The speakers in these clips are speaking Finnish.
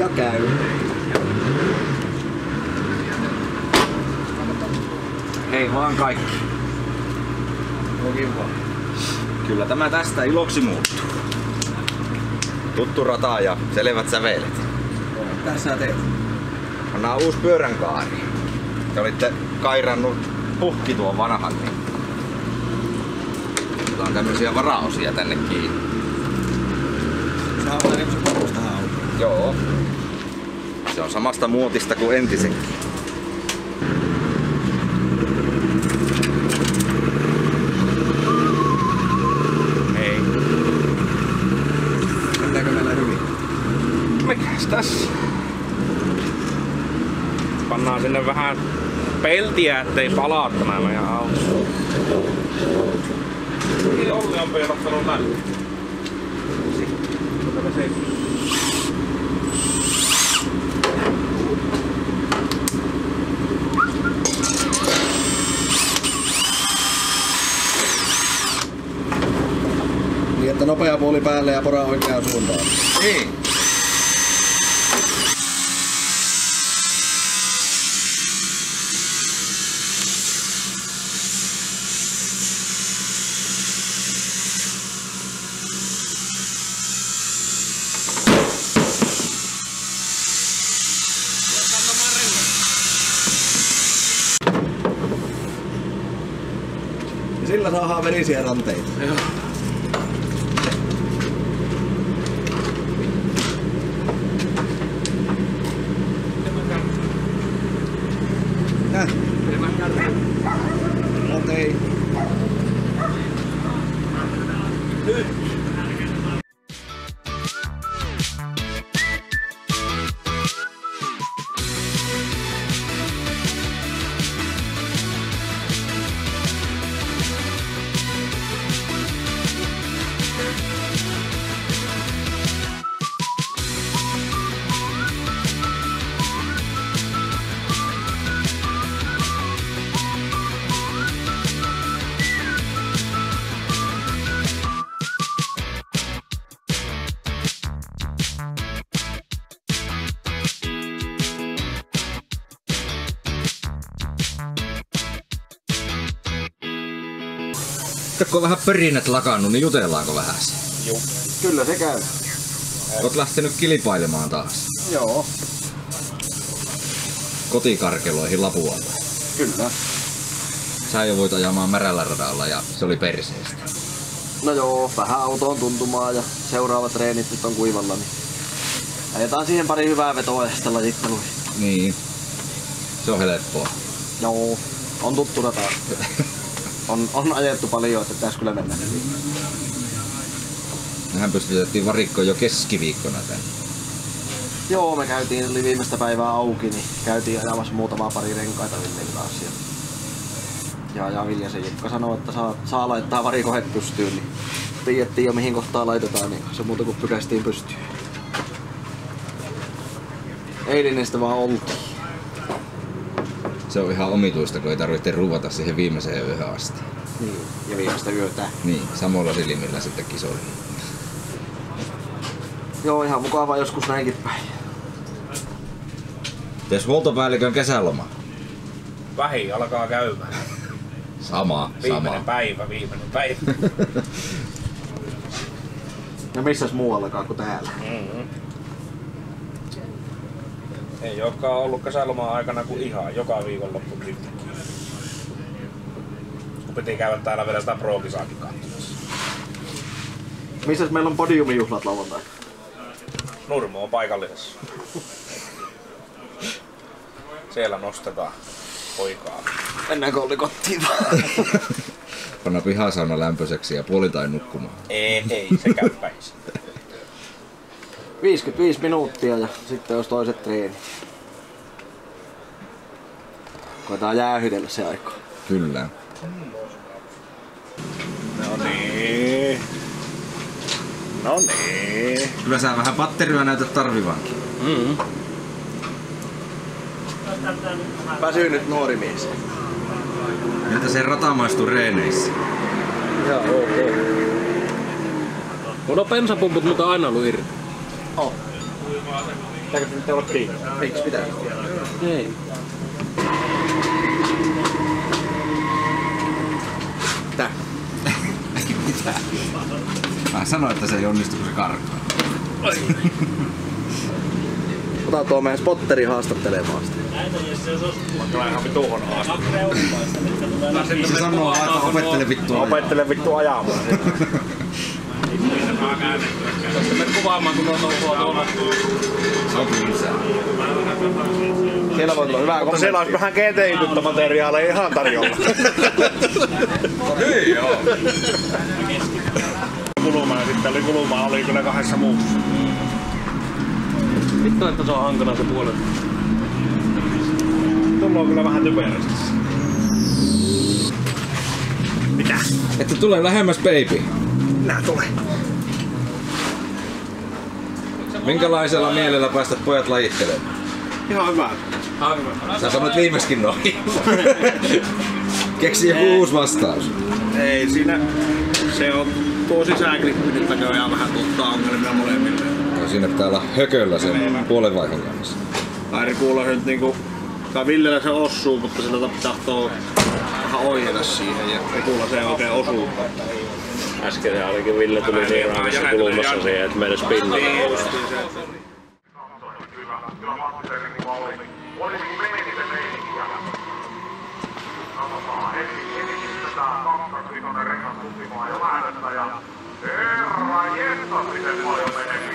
Ja käy. Hei vaan kaikki. Kyllä tämä tästä iloksi muuttuu. Tuttu rata ja selvät sävelet. Tässä sä teet. Pannaan uusi pyöränkaari. Te olitte kairannut puhki tuon vanhan, niin on tämmösiä varaosia tänne kiinni. Saa olla niin se palusta auto. Joo. Se on samasta muotista kuin entisenkin. Hei. Mennäänkö meillä hyvin? Mikäs tässä? Pannaan sinne vähän peltiä, ettei palaa tämä meidän auto. Niin Olli on peilottanut läpi. Niin että nopea puoli päälle ja pora oikeaan suuntaan. Niin. Ja sillä saadaan verisiä ranteita. Joo. Okei. Kun on vähän perinnät lakannut, niin jutellaanko vähän? Juu. Kyllä se käy. Oot lähtenyt kilpailemaan taas. Joo. Kotikarkeloihin Lapualle. Kyllä. Sä jo voit ajamaan märällä radalla ja se oli perseestä. No joo, vähän autoon tuntumaan ja seuraavat treenit nyt on kuivalla, niin ajetaan siihen pari hyvää vetoa ja sitten lajitteluihin. Niin. Se on helppoa. Joo, on tuttu rata. On ajettu paljon, että pitäis kyllä mennä hyvin. Mehän pystytettiin varikkoon jo keskiviikkona tän. Joo, me käytiin, oli viimeistä päivää auki, niin käytiin ajamassa muutamaa pari renkaita Villen kanssa. Ja Viljasen Jukka sanoi, että saa laittaa varikohet pystyyn, niin tiedettiin jo mihin kohtaan laitetaan, niin se muuta kuin pykästiin pystyyn. Eilinen sitä vaan oltiin. Se on ihan omituista, kun ei tarvitse ruuvata siihen viimeiseen yöhön asti. Niin, ja viimeistä yötä. Niin, samoilla silmillä sitten kisoihin. Joo, ihan mukava joskus näinkin päin. Tes huoltopäällikön kesäloma? Vähin alkaa käymään. Sama. Viimeinen päivä. Ja missäs muuallakaan kuin täällä? Mm-hmm. Ei olekaan ollut kesäloman aikana kuin ihan joka viikonloppu sitten. Kun piti käydä täällä vielä sitä pro-kisaakin katsomassa. Missäs meillä on podiumijuhlat lauantaina? Nurmo on paikallisessa. Siellä nostetaan poikaa. Mennäänkö Olli kotiin vaan? Panna pihasauna lämpöiseksi ja puolitain nukkumaan. Ei, se käy päissä. 55 minuuttia ja sitten olisi toiset treenit. Koetaan jäähytellä se aikaa. Kyllä. No niin. Kyllä sä vähän patteria näytät tarvivankin. Mm-hmm. Väsynyt nuori mies. Miltä se rata maistuu reeneissä? Joo, ok. Mun on bensapumput mutta aina ollut irti. Oh. Pitääkö se nyt olla kiinni? Miksi pitää? Ei. Tää. Mitä? Mä sanoin, että se ei onnistu, kun se karkaa. Ota tuo meidän spotteri haastattelemaan sitä. Vaikka ihan vittu huono haastattelu. Se sanoo vaan, että opettele vittu ajamaan. Opettele vittu ajamaan. Tästä menet kuvaamaan, kun tuota tuolla. Sopii lisää. Siellä voi tulla hyvää Mutta siellä olisi vähän GTI-tyttä materiaaleja ihan tarjolla. No niin joo. Kuluma oli kyllä 2 muussa. Vittu, että se on hankala se puolet. Tulla on kyllä vähän typerästi. Mitä? Että tulee lähemmäs baby. Nää tulee. Minkälaisella mielellä päästät pojat lajittelemaan? Ihan hyvä. Sä sanoit viimeiskin noin. Keksi joku uusi vastaus. Ei siinä. Se on tuo sisäänklippi nyt näköjään vähän tuottaa ongelmia molemmille. No, siinä pitää olla hököllä sen puolenvaihon kanssa. Airikuulla se nyt niinku... Tai Villellä se osuu, mutta se tahtoo vähän oijeta siihen ja Rikulla se ei oikein osuu. Äsken ainakin Ville tuli niin raamissa kulmassa siihen, että meidän spinni. Herra jestas, miten paljon menee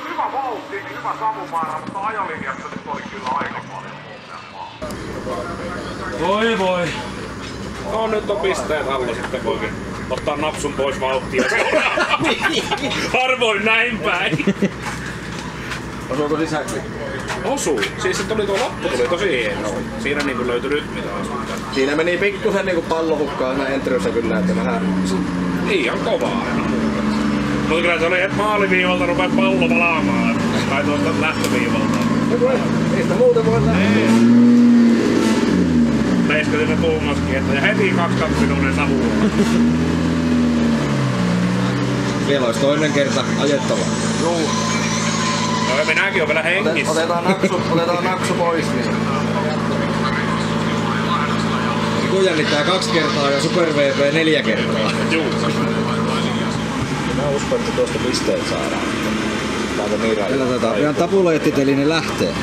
hyvä vauhti, niin hyvä savumäärä, mutta ajolinjassa nyt oli kyllä aika paljon ongelmaa. Voi. No nyt on pisteet alla sitten voikin ottaa napsun pois vauhtia. Harvoin näin päin. Osuuko sisäksi? Osuu. Siis se tuli tuo loppu tuli tosi hienosti. Siinä niinku löytyi rytmi taas. Siinä meni pikkusen niinku pallo hukkaan siinä entryssä kyllä, että vähän... Ihan kovaa aina. Mutta kyllä se oli, että maaliviivalta rupee pallo palaamaan. Tai tuolta lähtöviivalta. Ei sitä muuta voi lähteä. Leiskasin ne tuumaskin, että ja heti 2 minuutin savulla. Vielä olisi toinen kerta ajettava. Juu. No ja minäkin on vielä hengissä. Otetaan naksu pois. Niin. Kun jännittää 2 kertaa ja Super VP 4 kertaa. Juu. Mä uskon, että tuosta pisteet saadaan. Katsotaan, pian tapuloittiteli, niin lähtee.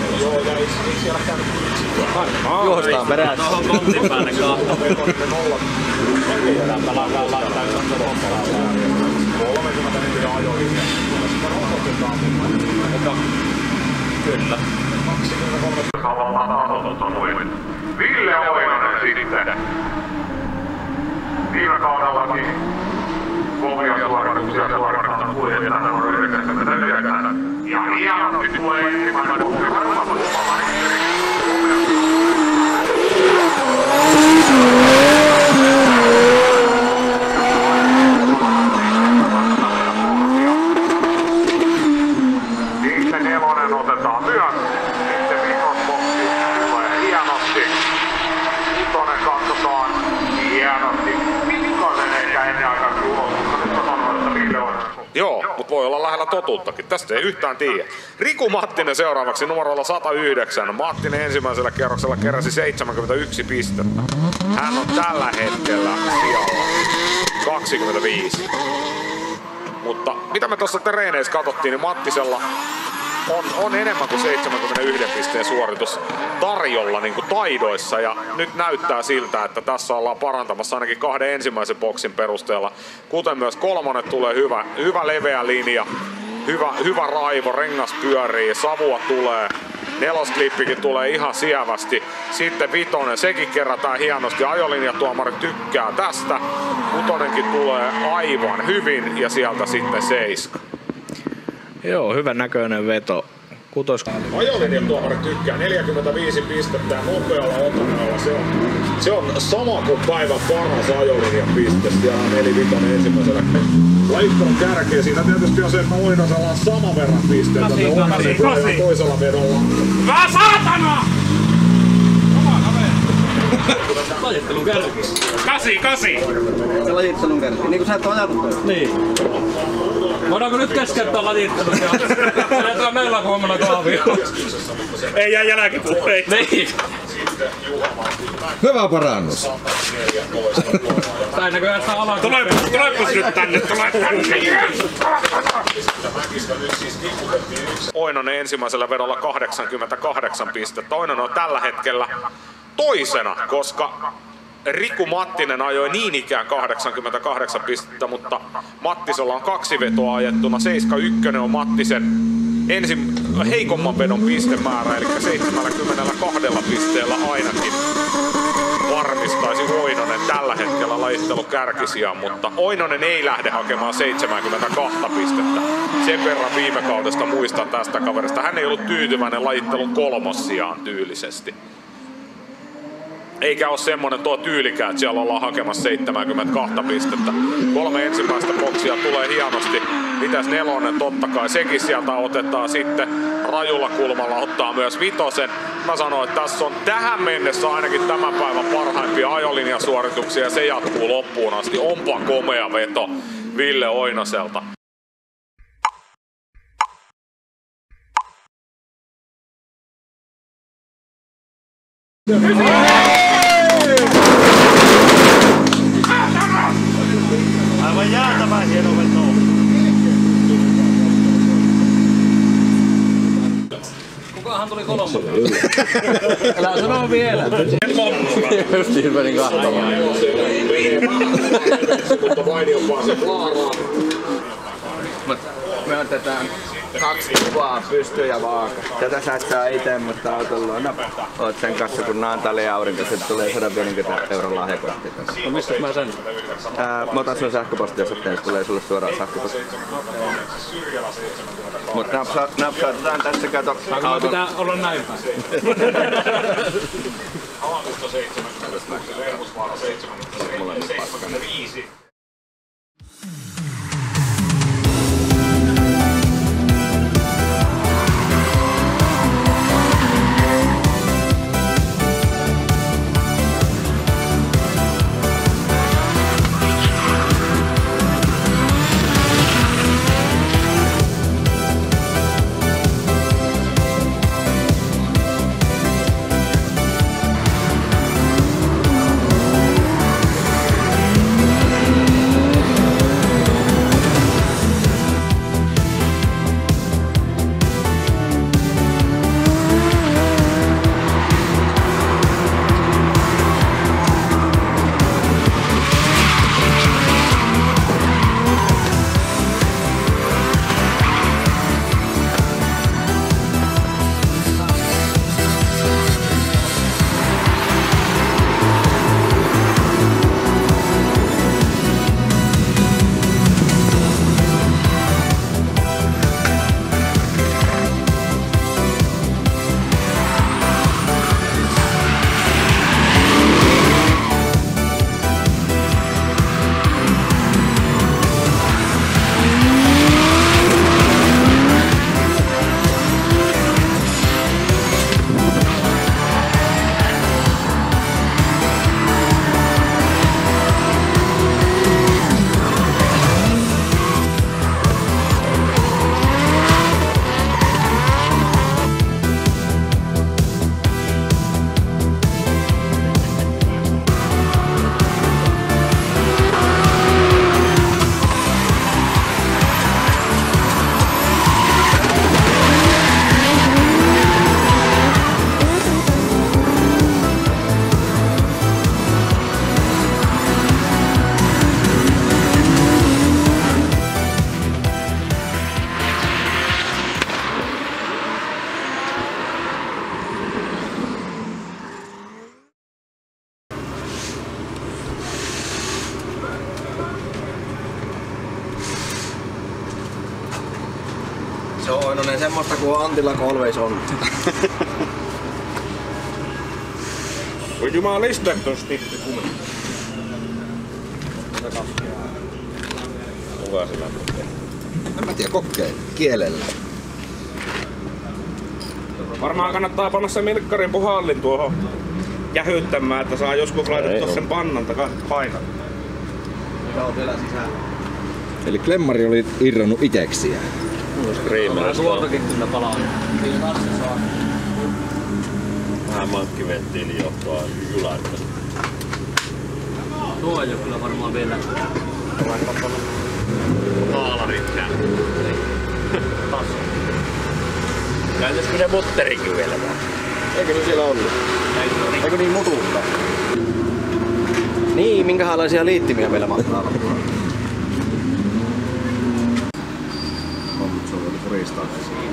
Juostaan perässä. Tuohon kontin päälle kahta. Kyllä. Ville Oinonen sitten. Viime kaudellakin kovia suorituksia suorittanut kuljettajana numero 99. Ja hienosti tulee ensimmäinen Sitten 4 otetaan myös. Sitten vitosboksi tulee hienosti. 5 katsotaan hienosti. Pikkasen ehkä ennen aikaa ulos, mutta nyt sanon, että Ville on. Joo, mutta voi olla lähellä totuuttakin. Tästä ei yhtään tiedä. Riku Mattinen seuraavaksi numerolla 109. Mattinen ensimmäisellä kierroksella keräsi 71 pistettä. Hän on tällä hetkellä sijalla 25. Mutta mitä me tuossa treeneissä katsottiin, niin Mattisella on enemmän kuin 71 pisteen suoritus tarjolla niin kuin taidoissa. Ja nyt näyttää siltä, että tässä ollaan parantamassa ainakin 2 ensimmäisen boksin perusteella. Kuten myös 3 tulee hyvä leveä linja, hyvä raivo, rengas pyörii, savua tulee. 4-klippikin tulee ihan sievästi. Sitten 5, sekin kerätään hienosti. Ajolinjatuomari tykkää tästä. 6 tulee aivan hyvin ja sieltä sitten 7. Joo, hyvän näköinen veto. Ajolinjan tuomari tykkää 45 pistettä ja nopealla otannalla. Se on sama kuin päivän paras ajolinjan piste. Ja 4-5 ensimmäisellä lajittelun kärkeä. Siinä tietysti on se, että Oinosella on sama verran pisteitä. Kasi. Toisella vedolla. Vähän saatana! Lajittelun kärki. 8. Se lajittelun kärki, niin kuin sä et ole ajatellut. Niin. Voidaanko nyt keskeyttää lajittelun ja lähdetään meillä huomenna kahvia? Ei jää jälkipuheita. Niin. Hyvä parannus. Tää näköjään sitä alan. Tulepas nyt tänne, tule tänne! Oinonen ensimmäisellä vedolla 88 pistettä. Oinonen on tällä hetkellä toisena, koska Riku Mattinen ajoi niin ikään 88 pistettä, mutta Mattisella on 2 vetoa ajettuna. 71 on Mattisen heikomman vedon pistemäärä, eli 72 pisteellä ainakin varmistaisi Oinonen tällä hetkellä lajittelun kärkisijan, mutta Oinonen ei lähde hakemaan 72 pistettä. Sen verran viime kaudesta muistan tästä kaverista. Hän ei ollut tyytyväinen lajittelun 3. sijaan tyylisesti. Eikä ole semmonen tuo tyylikään, että siellä ollaan hakemassa 72 pistettä. 3 ensimmäistä boksia tulee hienosti. Mitäs 4? Totta kai sekin sieltä otetaan sitten. Rajulla kulmalla ottaa myös 5. Mä sanoin, että tässä on tähän mennessä ainakin tämän päivän parhaimpia ajolinjasuorituksia ja se jatkuu loppuun asti. Onpa komea veto Ville Oinoselta. Aivan jäätävän hieno veto. Kukahan tuli 3? Älä sano vielä. Justiin menin kahtamaan. Mutta Vainio pääsee klaaraan. Me otetaan 2 kuvaa pystyyn ja vaaka. Tätä sä et saa ite, mutta auton luona oot sen kanssa kun Naantali ja aurinko, se tulee 150 € lahjakortti tässä. No mistä mä sen? Mä otan sun sähköpostiosoitteen, se tulee sulle suoraan sähköposti. Mut napsautetaan tässä, kato. Saanko pitää olla näin päin? Haavisto 76, Vermusvaara 75. Se on Oinonen semmoista kuin Antilla always on. Voi jumalista tosti kumme. Kuka sillä tekee? En mä tiedä, kokeile. Kielellä. Varmaan kannattaa panna se milkkarin puhallin tuohon jähyttämään, että saa joskus laitettua sen pannan paikalle. Mikä on vielä sisällä? Eli klemmari oli irronnut iteksiä. Suotakin kyllä palaa. Kyllä kanssa saa. Vähän mankkiventtiili johtoa jularta. Tuo ei oo kyllä varmaan vielä. Haalarit nää. Käytäisikö ne mutterikin vielä vaan? Eikö ne siellä ollut? Eikö niin mutuutta? Niin, minkälaisia liittimiä meillä mahtaa olla? On, se on voinut puristaa siinä.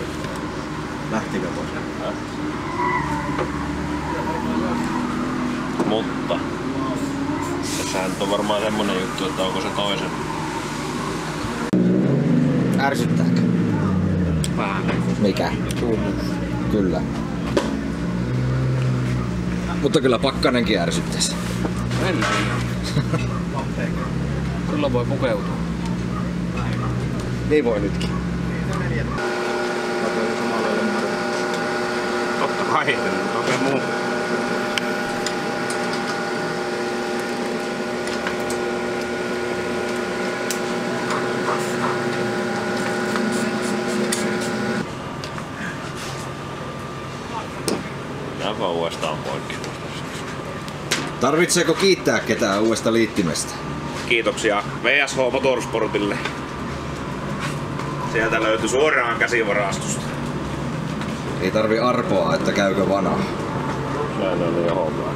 Lähtikö pois? Mutta tässähän on varmaan semmonen juttu, että onko se toisen. Ärsyttääkö? Vähän. Mikä? Kyllä. Mutta kyllä pakkanenkin ärsyttäisi. Mennään. Kyllä voi pukeutua. Niin voi nytkin. Totta kai, mutta oikein muu. Aivan uudestaan poikki. Tarvitseeko kiittää ketään uudesta liittimestä? Kiitoksia VSH Motorsportille. Sieltä löytyi suoraan käsivarastosta. Ei tarvi arpoa, että käykö vanaa. Näin on jo hommaa.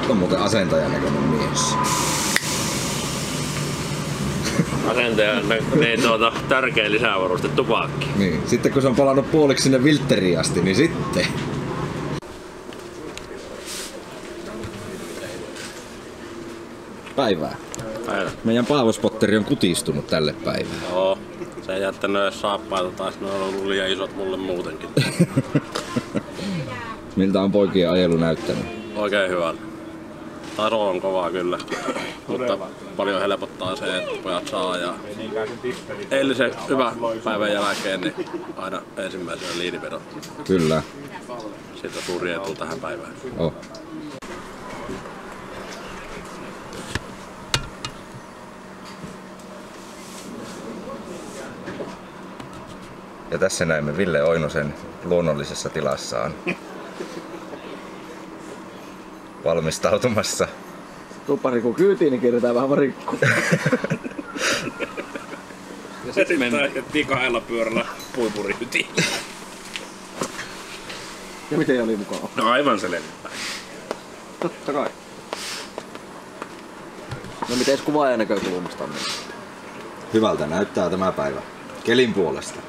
On muuten asentajan näköinen mies. Asentajan niin tärkeä lisävaruste tupakki. Niin. Sitten kun se on palannut puoliksi sinne Wilteriin asti, niin sitten. Päivää. Päivä. Meidän Paavo-spotteri on kutistunut tälle päivään. Joo. Se ei jättänyt edes saappaita taas, ne on ollut liian isot mulle muutenkin. Miltä on poikien ajelu näyttänyt? Oikein hyvältä. Taso on kovaa kyllä, mutta paljon helpottaa se, että pojat saa. Ja eilisen hyvän päivän jälkeen niin aina ensimmäisenä liinivedon. Kyllä. Siitä on suuri etu tähän päivään. Oh. Ja tässä näemme Ville Oinosen luonnollisessa tilassaan. Valmistautumassa. Tupari kun kyytiin, niin kierretään vähän varikkoon. Ja sitten mentiin 2 pyörällä puipuriytiin. Ja miten oli mukava? No aivan selvä. Totta kai. No miten kuvaajan näkökulmasta on? Hyvältä näyttää tämä päivä. Kelin puolesta.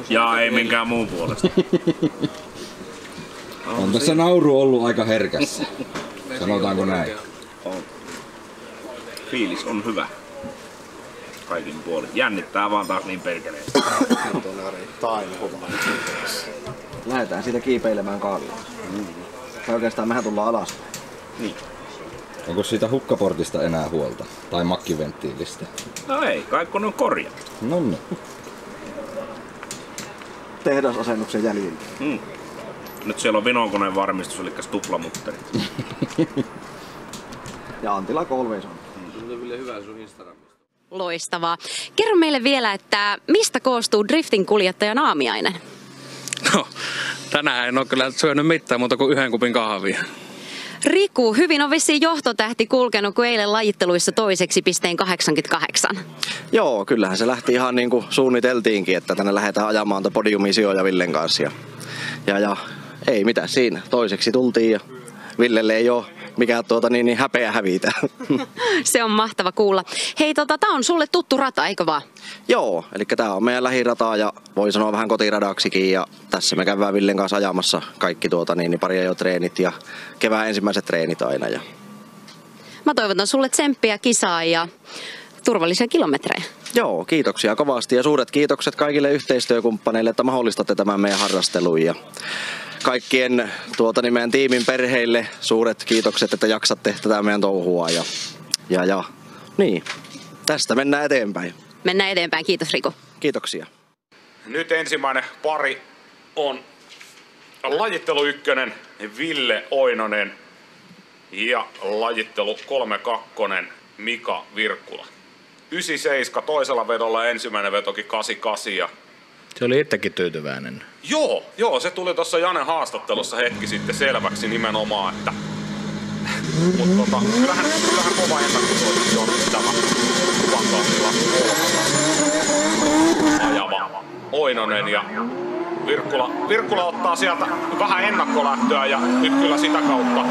Ja ei minkään muun puolesta. On tässä nauru ollut aika herkässä. Sanotaanko näin? On. Fiilis on hyvä. Kaikin puolin. Jännittää vaan taas niin perkeleesti. Lähdetään siitä kiipeilemään kallioon. Tai oikeastaan mehän tullaan alas. Niin. Onko siitä hukkaportista enää huolta? Tai makkiventtiilistä? No ei, kai kun on korjattu. No niin. Tehdasasennuksen jäljillä. Nyt siellä on Vinonkoneen varmistus, eli tuplamutteri. Ja Antila always on. Loistavaa. Kerro meille vielä, että mistä koostuu driftin kuljettajan aamiainen? No, tänään en ole kyllä syönyt mitään muuta kuin 1 kupin kahvia. Riku, hyvin on vissiin johtotähti kulkenut, kun eilen lajitteluissa toiseksi pisteen 88. Joo, kyllähän se lähti ihan niin kuin suunniteltiinkin, että tänne lähdetään ajamaan podiumiin sijoja Villen kanssa. Ja ei mitään siinä. Toiseksi tultiin ja Villelle ei ole mikään niin häpeä hävitä. Se on mahtava kuulla. Hei, tää on sulle tuttu rata, eikö vaan? Joo, eli tää on meidän lähirataa ja voi sanoa vähän kotiradaksikin. Ja tässä me käydään Villen kanssa ajamassa kaikki pari jo treenit ja kevään ensimmäiset treenit aina. Ja Mä toivotan sulle tsemppiä kisaan ja turvallisia kilometrejä. Joo, kiitoksia kovasti ja suuret kiitokset kaikille yhteistyökumppaneille, että mahdollistatte tämän meidän harrastelun ja kaikkien meidän tiimin perheille suuret kiitokset, että jaksatte tätä meidän touhua ja niin, tästä mennään eteenpäin. Mennään eteenpäin, kiitos Riku. Kiitoksia. Nyt ensimmäinen pari on lajittelu 1, Ville Oinonen ja lajittelu 3-2, Mika Virkkula. 97 toisella vedolla, ensimmäinen vetokin 88. Ja se oli itsekin tyytyväinen. Joo, se tuli tuossa Janen haastattelussa hetki sitten selväksi nimenomaan, että mutta kyllähän kova ennakkosuositus on tämä Kuvankaupilla ajava Oinonen ja Virkkula ottaa sieltä vähän ennakkolähtöä ja nyt kyllä sitä kautta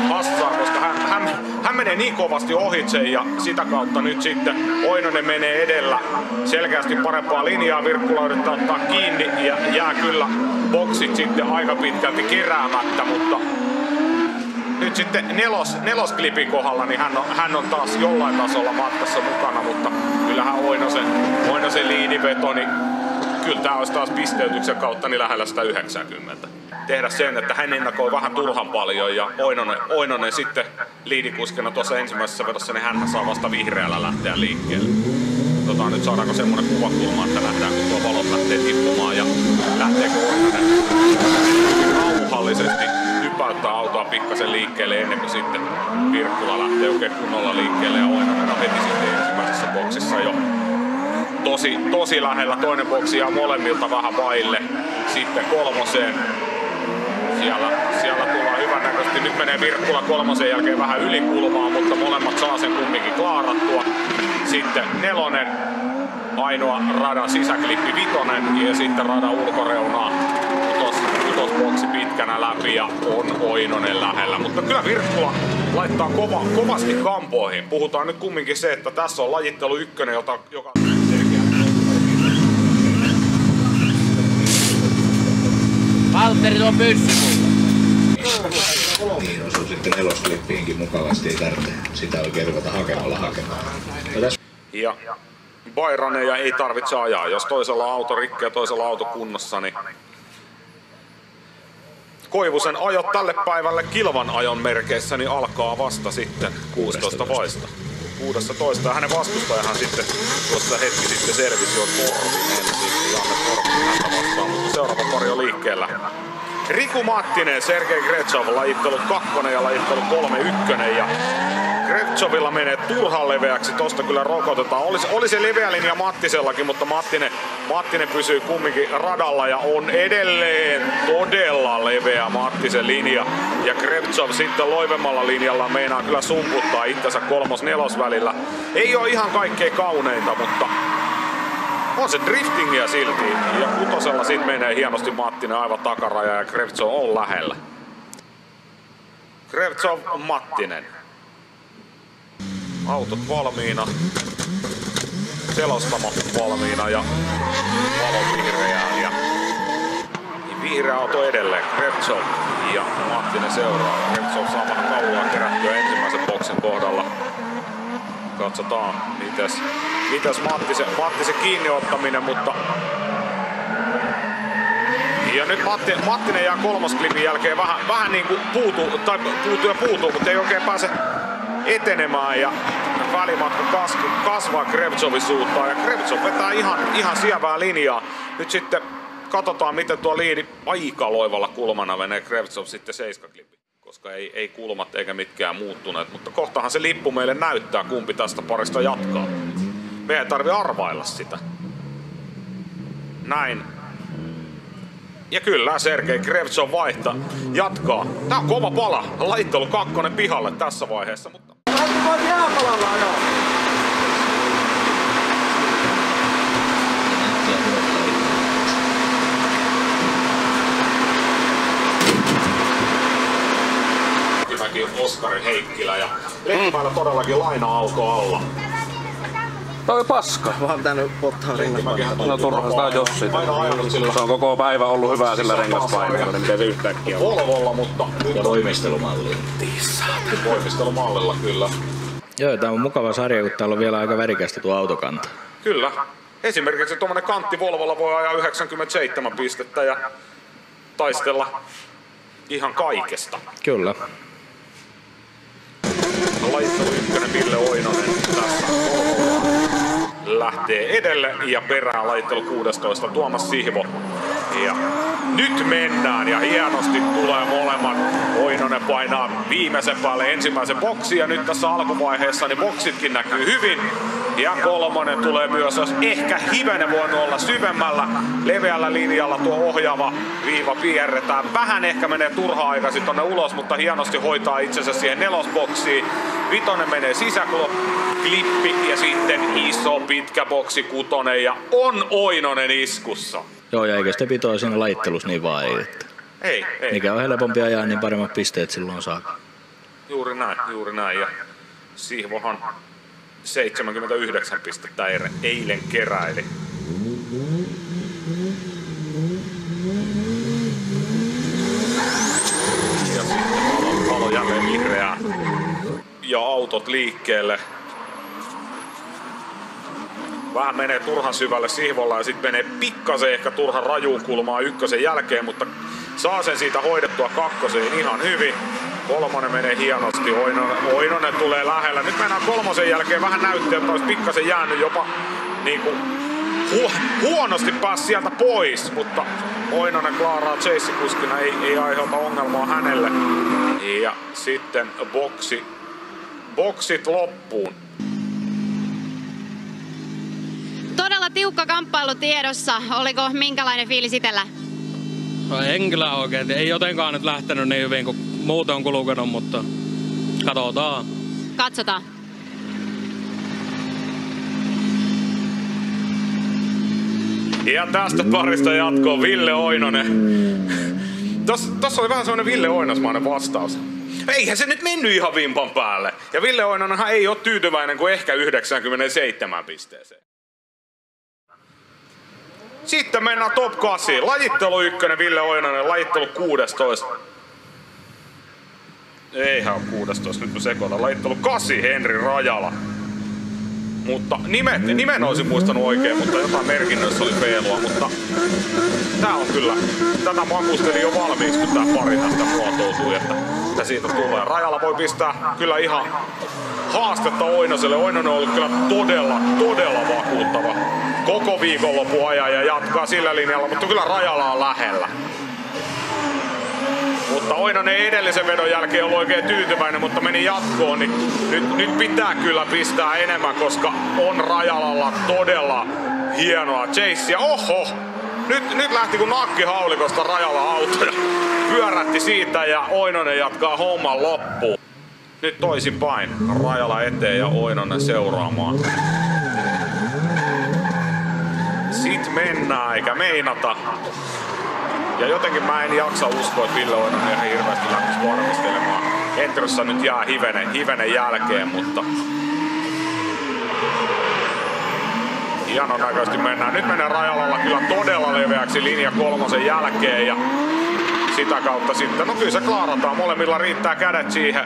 hassaa, koska hän menee niin kovasti ohitse ja sitä kautta nyt sitten Oinonen menee edellä selkeästi parempaa linjaa. Virkkula yrittää ottaa kiinni ja jää kyllä boksit sitten aika pitkälti keräämättä, mutta nyt sitten nelosklipin kohdalla niin hän on taas jollain tasolla matkassa mukana, mutta kyllähän Oinosen liiniveto, niin kyllä tää olisi taas pisteytyksen kautta niin lähellä 190. Tehdä sen, että hän ennakoi vähän turhan paljon ja Oinonen sitten liidikuskena tuossa ensimmäisessä vedossa, niin hän saa vasta vihreällä lähteä liikkeelle. Nyt saadaanko semmonen kuvakulma, että nähdään kun tuo valot lähtee tippumaan ja lähteekö Oinonen rauhallisesti hypäyttää autoa pikkasen liikkeelle ennen kuin sitten Virkkula lähtee oikein kunnolla liikkeelle ja Oinonen on heti sitten ensimmäisessä boksissa jo tosi lähellä. Toinen boksi jää molemmilta vähän vaille. Sitten kolmoseen. Siellä tullaan hyvän näköisesti. Nyt menee Virkkula kolmosen jälkeen vähän ylikulmaa, mutta molemmat saa sen kumminkin klaarattua. Sitten nelonen, ainoa radan sisäklippi vitonen ja sitten radan ulkoreunaa kutosboksi pitkänä läpi ja on Oinonen lähellä. Mutta kyllä Virkkula laittaa kovasti kampoihin. Puhutaan nyt kumminkin se, että tässä on lajittelu 1, joka Valtteri on pyssy mulla. Niin osuu sitten nelosklippiinkin mukavasti, ei tarvitse sitä oikein ruveta hakemaan. Ja Bayraneja ei tarvitse ajaa, jos toisella auto rikki ja toisella auto kunnossa, niin Koivusen ajot tälle päivälle kilvan ajon merkeissä niin alkaa vasta sitten 16 vaista. 16 ja hänen vastustajahan sitten tuossa hetki sitten selvisi jo Korvinen, sitten Janne Korvinen häntä vastaan, mutta seuraava pari on liikkeellä. Riku Mattinen, Sergei Gretsov, lajittelu 2 ja lajittelu 3-1 ja Gretsovilla menee turhan leveäksi, tosta kyllä rokotetaan. Oli se leveä linja Mattisellakin, mutta Mattinen pysyy kumminkin radalla ja on edelleen todella leveä Mattisen linja. Ja Gretsov sitten loivemmalla linjalla meinaa kyllä sumputtaa itsensä 3-4 välillä. Ei ole ihan kaikkein kauneinta, mutta on se driftingiä silti. Ja kutosella sit menee hienosti Mattinen aivan takaraja ja Gretsov on lähellä. Gretsov, Mattinen. Autot valmiina, selostamo valmiina ja valo vihreään ja vihreä auto edelleen. Gretsov ja Mattinen seuraa. Gretsov saa vähän kauaa kerättyä ensimmäisen boksin kohdalla. Katsotaan mitäs Mattisen kiinniottaminen, mutta ja nyt Mattinen jää kolmosklipin jälkeen vähän niin kuin puutuu, mutta ei oikein pääse etenemään ja välimatka kasvaa Gretsovin suuntaan ja Gretsov vetää ihan sievää linjaa. Nyt sitten katsotaan miten tuo liidi aika loivalla kulmana menee Gretsov sitten 7-klippi, koska ei kulmat eikä mitkään muuttuneet, mutta kohtahan se lippu meille näyttää kumpi tästä parista jatkaa. Me ei tarvi arvailla sitä. Näin. Ja kyllä Sergei Gretsov jatkaa. Tää on kova pala. Lajittelu 2 pihalle tässä vaiheessa, mutta Mäki Oskari Heikkilä ja Lehmällä todellakin laina-auto alla. Toi paska. Vaan pitänyt ottaa rengaspainetta. No turha sitä Jossi. Se on koko päivä ollut hyvää sillä rengaspaineella, niin miten se yhtäkkiä Volvolla, mutta ja voimistelumalli. Voimistelumallilla kyllä. Joo, tää on mukava sarja, kun täällä on vielä aika värikästä tuo autokanta. Kyllä. Esimerkiksi tuommoinen kantti Volvolla voi ajaa 97 pistettä ja taistella ihan kaikesta. Kyllä. Lajittelu 1 Ville Oinonen tässä lähtee edelle ja perään lajittelu 16 Tuomas Sihvo. Ja nyt mennään ja hienosti tulee molemmat. Oinonen painaa viimeisen päälle ensimmäisen boksin ja nyt tässä alkuvaiheessa niin boksitkin näkyy hyvin. Ja kolmonen tulee myös, jos ehkä hivenen voinut olla syvemmällä leveällä linjalla tuo ohjaava viiva piirretään. Vähän ehkä menee turhaa aikaisin tonne ulos, mutta hienosti hoitaa itsensä siihen nelosboksiin. Vitonen menee sisäklippi ja sitten iso pitkä boksi kutonen ja on Oinonen iskussa. Joo, ja eikä sitä pitoa siinä lajittelussa niin vaadi, että Ei. mikä on helpompi ajaa, niin paremmat pisteet silloin saa. Juuri näin. Ja Sihvohan 79 pistettä eilen keräili. Ja sitten valo jälleen vihreää. Ja autot liikkeelle. Vähän menee turhan syvälle Sihvolla ja sitten menee pikkasen ehkä turhan rajuun kulmaan ykkösen jälkeen, mutta saa sen siitä hoidettua kakkoseen ihan hyvin. Kolmonen menee hienosti, Oinonen tulee lähellä. Nyt mennään kolmosen jälkeen, vähän näyttää, että olisi pikkasen jäänyt jopa niinku huonosti pääsi sieltä pois, mutta Oinonen klaaraa chase-kuskina, ei aiheuta ongelmaa hänelle. Ja sitten boksit loppuun. Todella tiukka kamppailu tiedossa. Oliko minkälainen fiilis itsellä? No en kyllä oikein. Ei jotenkaan nyt lähtenyt niin hyvin kuin muuten on kulkenut, mutta katsotaan. Katsotaan. Ja tästä parista jatkoon Ville Oinonen. Tossa oli vähän semmonen Ville Oinosmainen vastaus. Eihän se nyt mennyt ihan vimpan päälle. Ja Ville Oinonenhan ei ole tyytyväinen kuin ehkä 97 pisteeseen. Sitten mennään top 8. Lajittelu 1 Ville Oinonen, lajittelu 16. Eihän 16, nyt mä sekoitan. Lajittelu 8 Henri Rajala. Mutta nimen olisin muistanut oikein, mutta jotain merkinnöissä oli feilua, mutta tää on kyllä, tätä makustelin jo valmiiksi, kun tää pari tästä muotoutui, että siitä tulee. Rajala voi pistää kyllä ihan haastetta Oinoselle. Oinonen on ollut kyllä todella vakuuttava koko viikonlopun ajan ja jatkaa sillä linjalla, mutta kyllä Rajala on lähellä. Mutta Oinonen edellisen vedon jälkeen on oikein tyytyväinen, mutta meni jatkoon, niin nyt pitää kyllä pistää enemmän, koska on Rajalalla todella hienoa chasea. Oho! Nyt lähti kun nakki haulikosta Rajala auto ja pyörähti siitä ja Oinonen jatkaa homman loppuun. Nyt toisinpäin. Rajala eteen ja Oinonen seuraamaan. Sit mennään eikä meinata. Ja jotenkin mä en jaksa uskoa, että Ville Oinonen ihan hirveästi lähtisi varmistelemaan. Entrossa nyt jää hivenen jälkeen, mutta hienon näköisesti mennään. Nyt menee Rajalalla kyllä todella leveäksi linja kolmosen jälkeen ja sitä kautta sitten, no kyllä se klaarataan. Molemmilla riittää kädet siihen,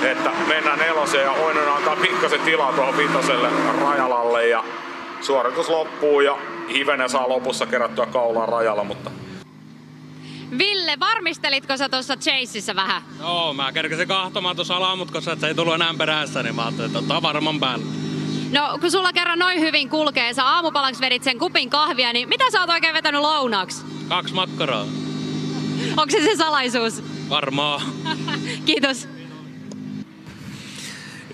että mennään neloseen ja Oinonen antaa pikkasen tilaa tuohon vitoselle Rajalalle ja suoritus loppuu ja hivenen saa lopussa kerättyä kaulaan Rajalla, mutta Ville, varmistelitko sä tuossa chaseissa vähän? Joo, mä kerkesin kahtomaan tuossa alamutkossa, että se ei tullut enää perässä, niin mä ajattelin, että ottaa varman päälle. No, kun sulla kerran noin hyvin kulkee, sä aamupalaksi vedit sen kupin kahvia, niin mitä sä oot oikein vetänyt lounaaksi? 2 makkaraa. Onko se salaisuus? Varmaan. Kiitos.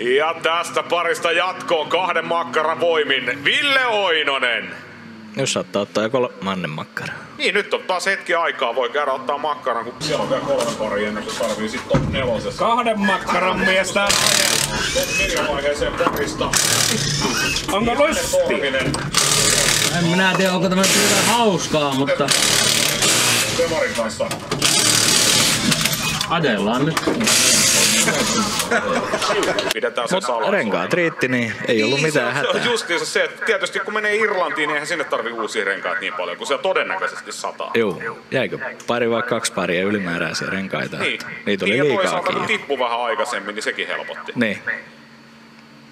ja tästä parista jatkoon 2 makkaran voimin Ville Oinonen. Jos saattaa ottaa jo 3 makkaraa. Niin, nyt on taas hetki aikaa. Voi käydä ottaa makkaran, kun siellä on vielä 3 paria ennen kuin tarvii sit top 4. 2 makkaran mies täällä. Top 4 vaiheeseen parista. Onko lysti? En minä tiedä, onko tämä hauskaa, mutta Demarin kanssa. ajellaan nyt. Pidetään se Mutta salassa. renkaat riitti, niin ei ollut mitään Se on hätää. justiinsa se, että tietysti kun menee Irlantiin, niin eihän sinne tarvii uusia renkaat niin paljon, kun siellä todennäköisesti sataa. Joo, jäikö pari vai 2 paria ylimääräisiä renkaita? Niin. Niitä oli niin, ja toisaalta liikaakin. kun tippui vähän aikaisemmin, niin sekin helpotti. Niin.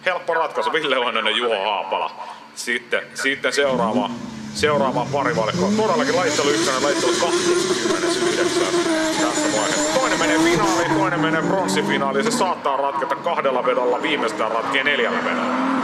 helppo ratkaisu. Ville Oinonen, Juho Haapala. Sitten seuraava parivalikko. Todellakin lajittelu 1, lajittelu 29 tässä vaiheessa. Toinen menee finaaliin, toinen menee pronssifinaaliin. Se saattaa ratketa 2 vedolla, viimeistään ratkee 4 vedolla.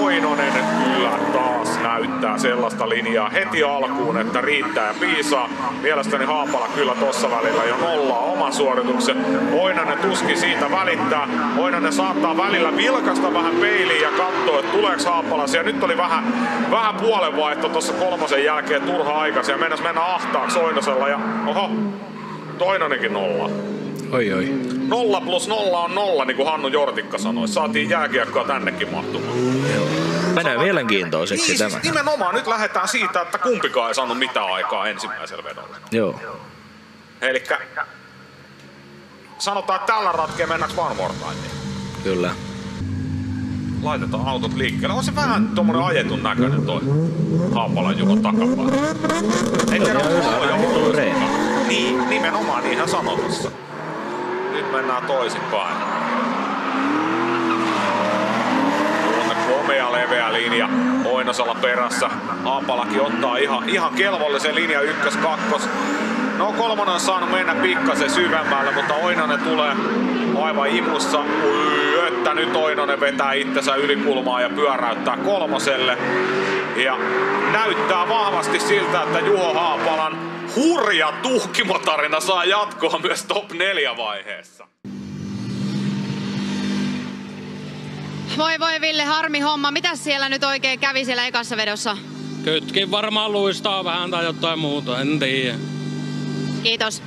Oinonen kyllä taas näyttää sellaista linjaa heti alkuun, että riittää ja piisaa. Mielestäni Haapala kyllä tossa välillä jo nollaa oman suorituksen. Oinonen tuskin siitä välittää. Oinonen saattaa välillä vilkasta vähän peiliin ja katsoo, että tuleeko Haapala. Ja nyt oli vähän puolenvaihto tuossa 3 jälkeen turha aikaisin ja mennä ahtaaksi Oinosella. Ja oho, Oinonenkin nolla. Oi. 0 + 0 on 0, niin kuin Hannu Jortikka sanoi. Saatiin jääkiekkoa tännekin mahtumaan. Menee mielenkiintoiseksi niin, tämä. Siis nimenomaan nyt lähdetään siitä, että kumpikaan ei saanut mitään aikaa ensimmäisellä vedolla. Joo. Elikkä sanotaan, että tällä ratkeen mennäänkö one more time. Kyllä. Laitetaan autot liikkeelle. On se vähän tommonen ajetun näköinen toi Haapalan Juhon takapäin. Ei tiedä, onko Niin, nimenomaan niinhän sanoi tossa. Nyt mennään toisinpäin. Komea leveä linja Oinosella perässä. Haapalakin ottaa ihan kelvollisen linja 1-2. No 3 on saanut mennä pikkasen syvemmälle, mutta Oinonen tulee aivan imussa. Että nyt Oinonen vetää itsensä ylikulmaa ja pyöräyttää 3. Ja näyttää vahvasti siltä, että Juho Haapalan hurja tuhkimotarina saa jatkoa myös top 4 vaiheessa. Voi Ville, harmi homma. Mitäs siellä nyt oikein kävi siellä ekassa vedossa? Kytkin varmaan luistaa vähän tai jotain muuta, en tiedä. Kiitos.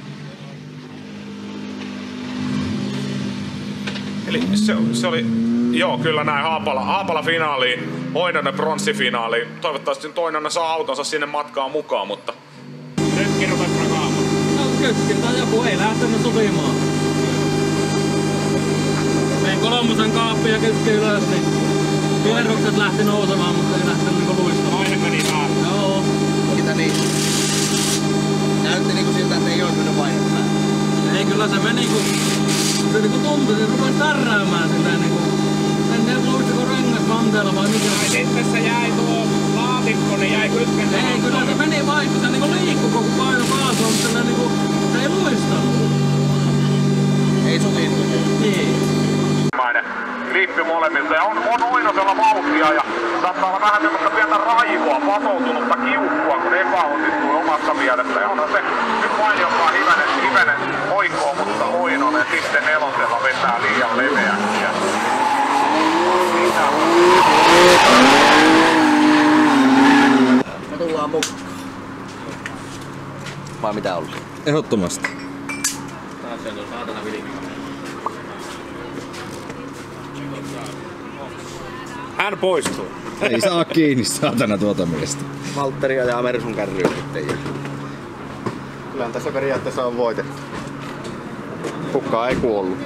Eli se oli, joo kyllä näin Haapala finaaliin, Oinonen pronssifinaaliin. Toivottavasti Oinonen saa autonsa sinne matkaan mukaan, mutta... Kytkin rupes rakaamaan. No kytkin tai joku ei lähtenyt sopimaan. Vein 3 kaappiin ja kytkin ylös, niin kierrokset lähti nousemaan, mutta ei lähtenyt niinku luistamaan. Toinen meni päälle. Joo. Mitä niin? Näytti niinku siltä, että ei olisi mennyt vaihdettaan. Ei, kyllä se meni se niinku tuntui, se rupesi tärräämään silleen niinku. En luistiko rengas kanteella vai mikä? Ai sitten se jäi tuo laatikko, niin jäi kytken. Ei, kyllä se meni vaihto, se niinku liikkui koko paino kaasua, mutta se niinku, se ei luistanut. Ei sotinut. Niin. Klippi molemmilta ja on Oinosella vauhtia ja saattaa olla vähän semmoista pientä raivoa, patoutunutta kiukkua, kun epäonnistui omassa mielessä. Ja onhan se nyt mainiokaan hivenen oikoo, mutta Oinonen sitten 4 vetää liian leveäksi. Me tullaan mukaan. Vai mitä ollut? Ehdottomasti. Taas se on saatana vilikka. Hän poistuu. Ei saa kiinni saatana tuota miestä. Valtteri ajaa Mersun kärryyn sitten. Kyllähän tässä periaatteessa on voitettu. Kukaan ei kuollut.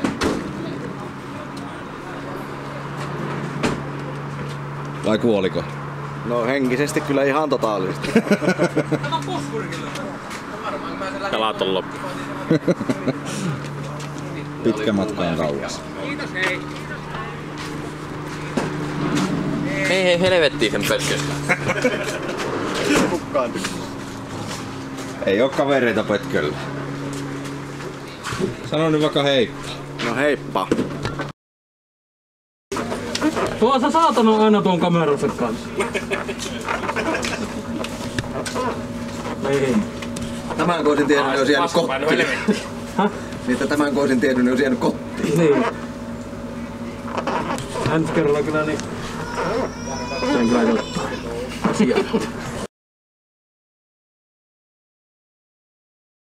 Vai kuoliko? No henkisesti kyllä ihan totaalisesti. Jalat on loppu. Pitkä matka on kauas. Kiitos, hei. Hei helvettiin sen pötköstä. Kukaan. Ei oo kavereita pötköllä. Sano nyt vaikka heippa. No heippa. Tuossa saatana on aina tuon kameransa kanssa. Ei. Tämän kun olisin tiennyt, niin olisi jäänyt kotiin. Niin, tämän kun olisin tiennyt, niin olisi jäänyt kotiin. Niin. Ensi kerralla kyllä niin... Sen kyllä jotain. Asiaa.